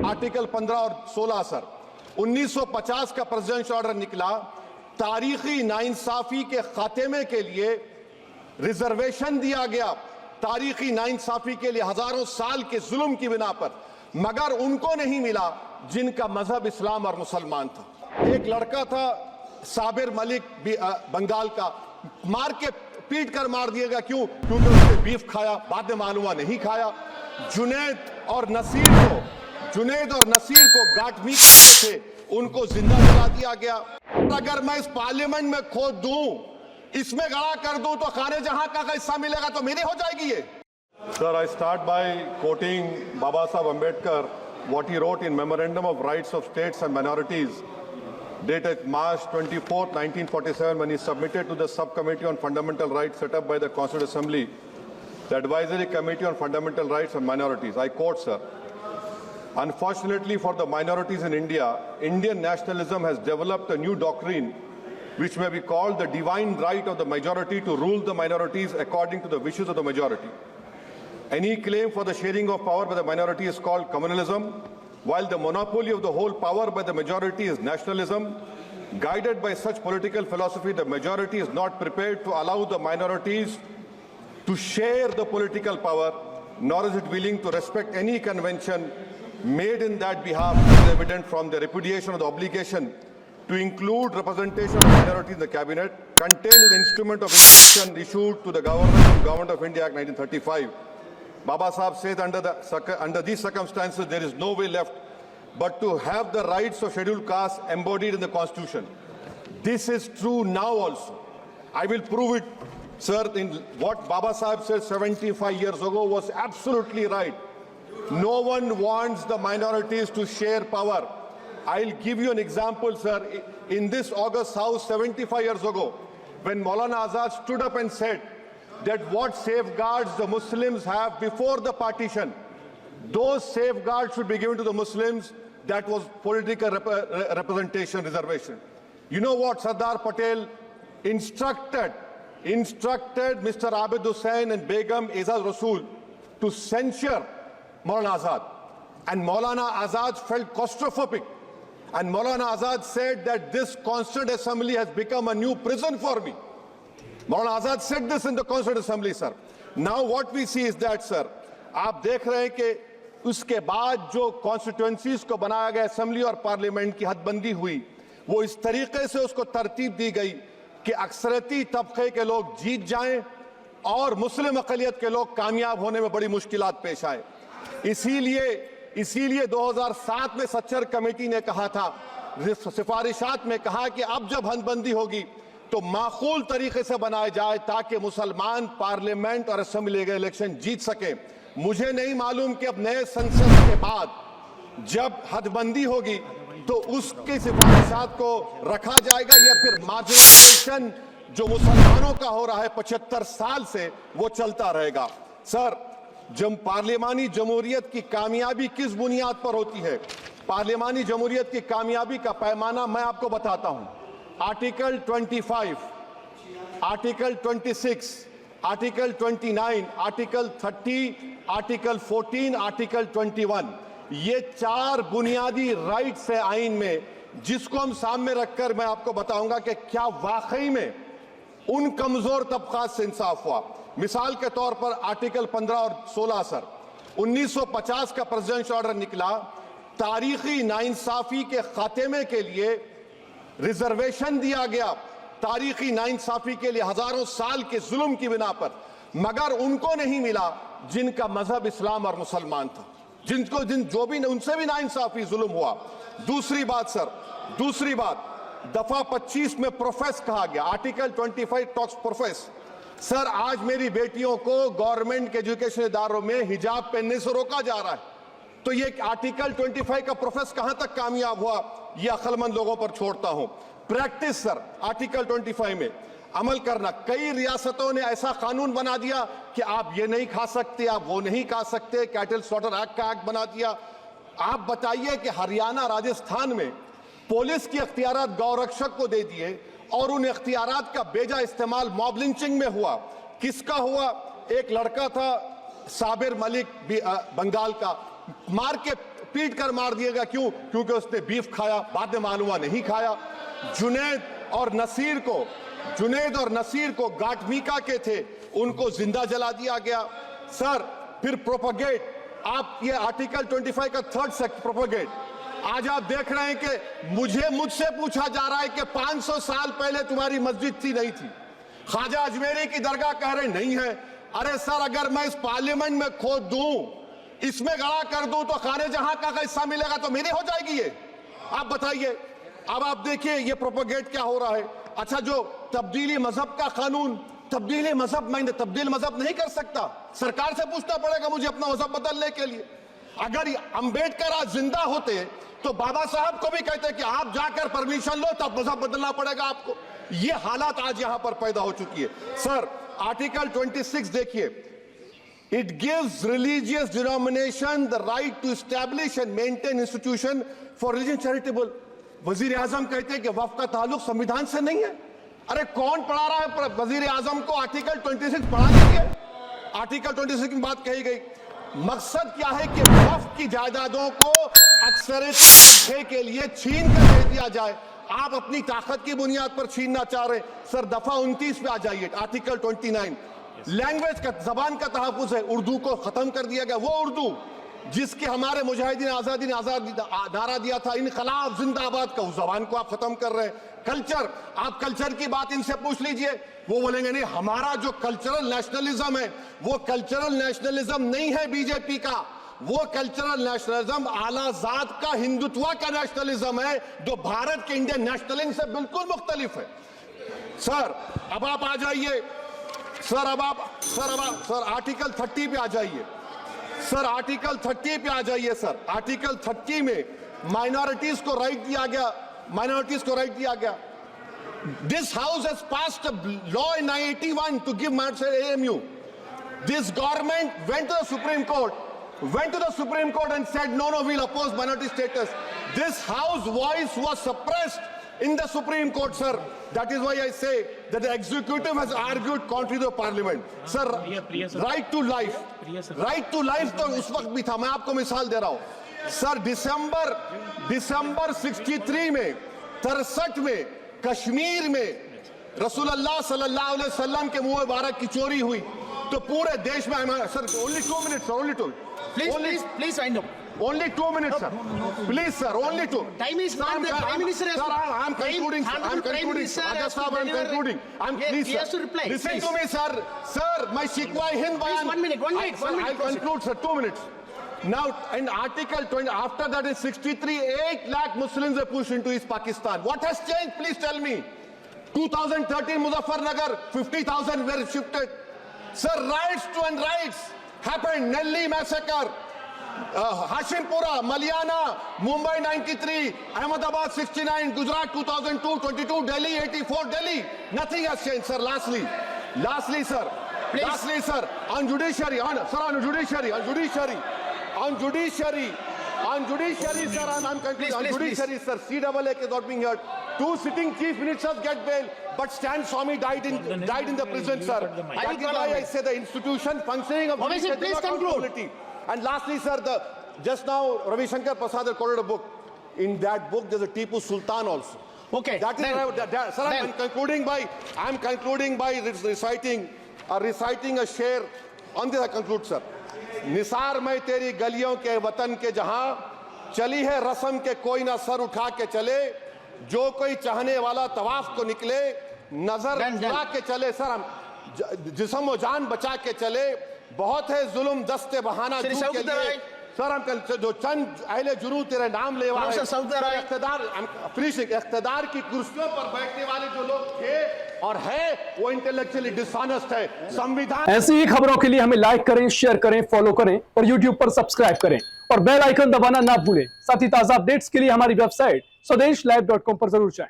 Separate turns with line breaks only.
Article 15 और 16 sir 1950 का presidential order निकला, तारीखी नाइंसाफी के खात्मे के लिए रिजर्वेशन दिया गया, तारीखी नाइंसाफी के लिए हजारों साल के जुल्म की बिना पर, मगर उनको नहीं मिला जिनका मजहब इस्लाम और मुसलमान था। एक लड़का था साबिर मलिक बंगाल का, मार के पीट कर मार दिया गया, क्यों? क्योंकि उसने बीफ खाया, बाद में मालूम हुआ नहीं खाया। जुनैद और नसीर को गांठ मीट से उनको जिंदा जला दिया गया। अगर मैं इस पार्लियामेंट में खोद दूं, इसमें गड़ा कर दूं, तो खाने जहां का हिस्सा मिलेगा तो मेरी हो जाएगी ये।
Sir, I start by quoting Baba Saheb Ambedkar, what he wrote in Memorandum of Rights of States and Minorities, dated March 24, 1947, when he submitted to the Subcommittee on Fundamental Rights set up by the Constituent Assembly, the Advisory Committee on Fundamental Rights and Minorities. I quote, sir, "Unfortunately for the minorities in India, Indian nationalism has developed a new doctrine which may be called the divine right of the majority to rule the minorities according to the wishes of the majority. Any claim for the sharing of power by the minority is called communalism, while the monopoly of the whole power by the majority is nationalism. Guided by such political philosophy, the majority is not prepared to allow the minorities to share the political power, nor is it willing to respect any convention made in that behalf, as evident from the repudiation of the obligation to include representation of minorities in the cabinet, contained in the instrument of instruction issued to the Government of India Act 1935. Baba Saheb says under these circumstances, there is no way left but to have the rights of scheduled castes embodied in the Constitution. This is true now also. I will prove it, sir. In what Baba Saheb said 75 years ago was absolutely right. No one wants the minorities to share power. I'll give you an example, sir. In this August House 75 years ago, when Maulana Azad stood up and said that what safeguards the Muslims have before the partition, those safeguards should be given to the Muslims. That was political representation, reservation. You know what Sardar Patel instructed Mr. Abid Hussain and Begum Ezaz Rasool to censure Maulana Azad. And Maulana Azad felt claustrophobic. And Maulana Azad said that this Constituent Assembly has become a new prison for me. Maulana Azad said this in the Constituent Assembly, sir. Now what we see is that, sir, आप देख रहे हैं कि उसके बाद जो constituencies को बनाया गया, असेंबली और पार्लियामेंट की हदबंदी हुई, वो इस तरीके से उसको तरतीब दी गई कि अक्सरती तबके के लोग जीत जाएं और मुस्लिम अक़लियत के लोग कामयाब होने में बड़ी मुश्किलात पेश आए। इसीलिए 2007 में सच्चर कमेटी ने कहा था, सिफारिशात में कहा कि अब जब हदबंदी होगी तो माकूल तरीके से बनाया जाए ताकि मुसलमान पार्लियामेंट और असेंबली के इलेक्शन जीत सके। मुझे नहीं मालूम कि अब नए संसद के बाद जब हदबंदी होगी तो उसकी सिफारिशात को रखा जाएगा या फिर मार्जिनाइजेशन जो मुसलमानों का हो रहा है 75 साल से वो चलता रहेगा। सर, जब पार्लियामानी जमहूरियत की कामयाबी किस बुनियाद पर होती है? पार्लियामानी जमहूरियत की कामयाबी का पैमाना मैं आपको बताता हूं। Article 25, article 26, article 29, article 30, article 14, article 21, ये 4 बुनियादी राइट्स है आइन में, जिसको हम सामने रखकर मैं आपको बताऊंगा कि क्या वाकई में उन कमजोर तबकात से इंसाफ हुआ। मिसाल के तौर पर आर्टिकल 15 और 16 सर 1950 का प्रेसिडेंशियल ऑर्डर निकला, तारीखी नाइंसाफी के खात्मे के लिए रिजर्वेशन दिया गया, तारीखी नाइंसाफी के लिए हजारों साल के जुल्म की बिना पर, मगर उनको नहीं मिला जिनका मजहब इस्लाम और मुसलमान था, जो भी उनसे भी नाइंसाफी जुल्म हुआ। दूसरी बात दफा 25 में प्रोफेस कहा गया, आर्टिकल 25 टॉक्स प्रोफेस। सर, आज मेरी बेटियों को गवर्नमेंट के एजुकेशन इदारों में हिजाब पहनने से रोका जा रहा है, तो ये आर्टिकल 25 का प्रोफेस कहां तक कामयाब हुआ, ये अक्लमंद लोगों पर छोड़ता हूं। प्रैक्टिस सर, आर्टिकल 25 में अमल करना। कई रियासतों ने ऐसा कानून बना दिया कि आप ये नहीं खा सकते, आप वो नहीं खा सकते, कैटल स्लॉटर एक्ट का एक्ट बना दिया। आप बताइए कि हरियाणा, राजस्थान में पुलिस की अख्तियारात गौरक्षक को दे दिए और उन अख्तियारात का बेजा इस्तेमाल मॉब लिंचिंग में हुआ। किसका हुआ? एक लड़का था साबिर मलिक बंगाल का, मार के
पीट कर मार दिया गया। क्यों? क्योंकि उसने बीफ खाया, बाद में मालूम हुआ नहीं खाया। जुनैद और नसीर को गाटमीका के थे, उनको जिंदा जला दिया गया। सर फिर प्रोपगेट, आप ये आर्टिकल 25 का 3rd सेक्शन प्रोपगेट, आज आप देख रहे हैं कि मुझसे पूछा जा रहा है कि 500 साल पहले तुम्हारी मस्जिद थी नहीं थी। ख्वाजा अजमेरी की दरगाह कह रहे नहीं है। अरे सर, अगर मैं इस पार्लियामेंट में खोद दूं, इसमें गड़ा कर दूं, तो खाने जहां का हिस्सा मिलेगा तो मेरी हो जाएगी ये। आप बताइए। अब आप देखिए ये प्रोपगेट क्या हो रहा है। अच्छा, जो तब्दीली मजहब का कानून, तब्दीली मजहब, मैं तब्दील मजहब नहीं कर सकता, सरकार से पूछना पड़ेगा मुझे अपना मजहब बदलने के लिए। अगर अंबेडकर आज जिंदा होते तो बाबा साहब को भी कहते कि आप जाकर परमिशन लो, तब मजहब बदलना पड़ेगा आपको। ये हालात आज यहां पर पैदा हो चुकी है। सर आर्टिकल 26 देखिए, it gives religious denomination the right to establish and maintain institution for religion charitable. वजीर आजम कहते हैं कि वक्फ का ताल्लुक संविधान से नहीं है। अरे कौन पढ़ा रहा है वजीर आजम को? आर्टिकल 26 पढ़ा दीजिए। आर्टिकल 26 की बात कही गई। मकसद क्या है कि वक्फ की जायदादों को अक्सरियत के लिए छीन कर दे दिया जाए। आप अपनी ताकत की बुनियाद पर छीनना चाह रहे हैं। सर दफा 29 पे आ जाइए, आर्टिकल 29। लैंग्वेज का, जबान का तहफ्फुज है। उर्दू को खत्म कर दिया गया। वो उर्दू जिसके हमारे मुजाहिदीन आजादी ने नारा दिया था, इनकलाब जिंदाबाद का, उस जबान को आप खत्म कर रहे हैं। कल्चर, आप कल्चर की बात इनसे पूछ लीजिए, वो बोलेंगे नहीं, हमारा जो कल्चरल नेशनलिज्म है वो कल्चरल नेशनलिज्म नहीं है बीजेपी का। वो कल्चरल नेशनलिज्म आला जात का, हिंदुत्व का नेशनलिज्म है, जो भारत के इंडियन नेशनलिज्म से बिल्कुल मुख्तलिफ है। सर अब आप आ जाइए। सर आर्टिकल 30 पे आ जाइए। सर आर्टिकल 30 पे आ जाइए। सर आर्टिकल 30 में माइनॉरिटीज को राइट दिया गया। This house has passed a law in 1981 to give minority AMU. This government went to the Supreme Court and said no, we'll oppose minority status. This house voice was suppressed in the Supreme Court, sir. That is why I say that the executive has argued contrary to the parliament. Sir, right to life तो उस वक्त भी था। मैं आपको मिसाल दे रहा हूं। सर दिसंबर 63 में, 63 में कश्मीर में रसूलुल्लाह सल्लल्लाहु अलैहि वसल्लम के मुंह मुबारक की चोरी हुई तो पूरे देश में, sir only 2 minutes, sir, only 2.
Please wind up.
Only 2 minutes, sir. Please, sir, only 2.
Time is not the Prime Minister has to.
Sir, I'm concluding. I'm concluding. Please,
he has to reply.
Listen to me, sir. Sir, my Shikwa Hind Bayan.
Please, 1 minute.
I'll conclude, sir. 2 minutes. Now, in Article 20, after that in 63, 8 lakh Muslims were pushed into East Pakistan. What has changed? Please tell me. 2013, Muzaffarnagar, 50,000 were shifted. Sir, riots happened. Nelli massacre. Hashimpura, Maliana, Mumbai 93, Ahmedabad 69, Gujarat 2002, 22, Delhi 84, Delhi. Nothing has changed, sir. Lastly, sir.
Please.
Lastly, sir. On judiciary, sir. I'm concluding. On judiciary, sir. CAA is not being heard. 2 sitting chief ministers get bail, but Stan Swamy died in the prison, sir. That is why I say the institution functioning of
Obviously, please conclude.
And lastly, sir, just now Ravi Shankar Prasad has quoted a book. In that book, there's a Tipu Sultan also.
Okay.
That is sir. I'm concluding by reciting a share. On this I conclude, sir. Nisar मैं तेरी गलियों के वतन के जहां चली है रस्म के कोई ना सर उठा के चले जो कोई चाहने वाला तवाफ को निकले नजर उठा के चले सर हम जिस्म व जान बचा के चले बहुत है जुल्म दस्ते बहाना के लिए सर हम जो चंद अहले जुनू तेरे नाम लेवा है इख्तिदार की कुर्सियों पर बैठने वाले जो लोग थे और है वो इंटेलेक्चुअली डिसऑनेस्ट है। संविधान
ऐसी ही खबरों के लिए हमें लाइक करें, शेयर करें, फॉलो करें और यूट्यूब पर सब्सक्राइब करें और बेल आइकन दबाना ना भूलें। साथ ही ताजा अपडेट्स के लिए हमारी वेबसाइट swdeshlive.com पर जरूर जाएं।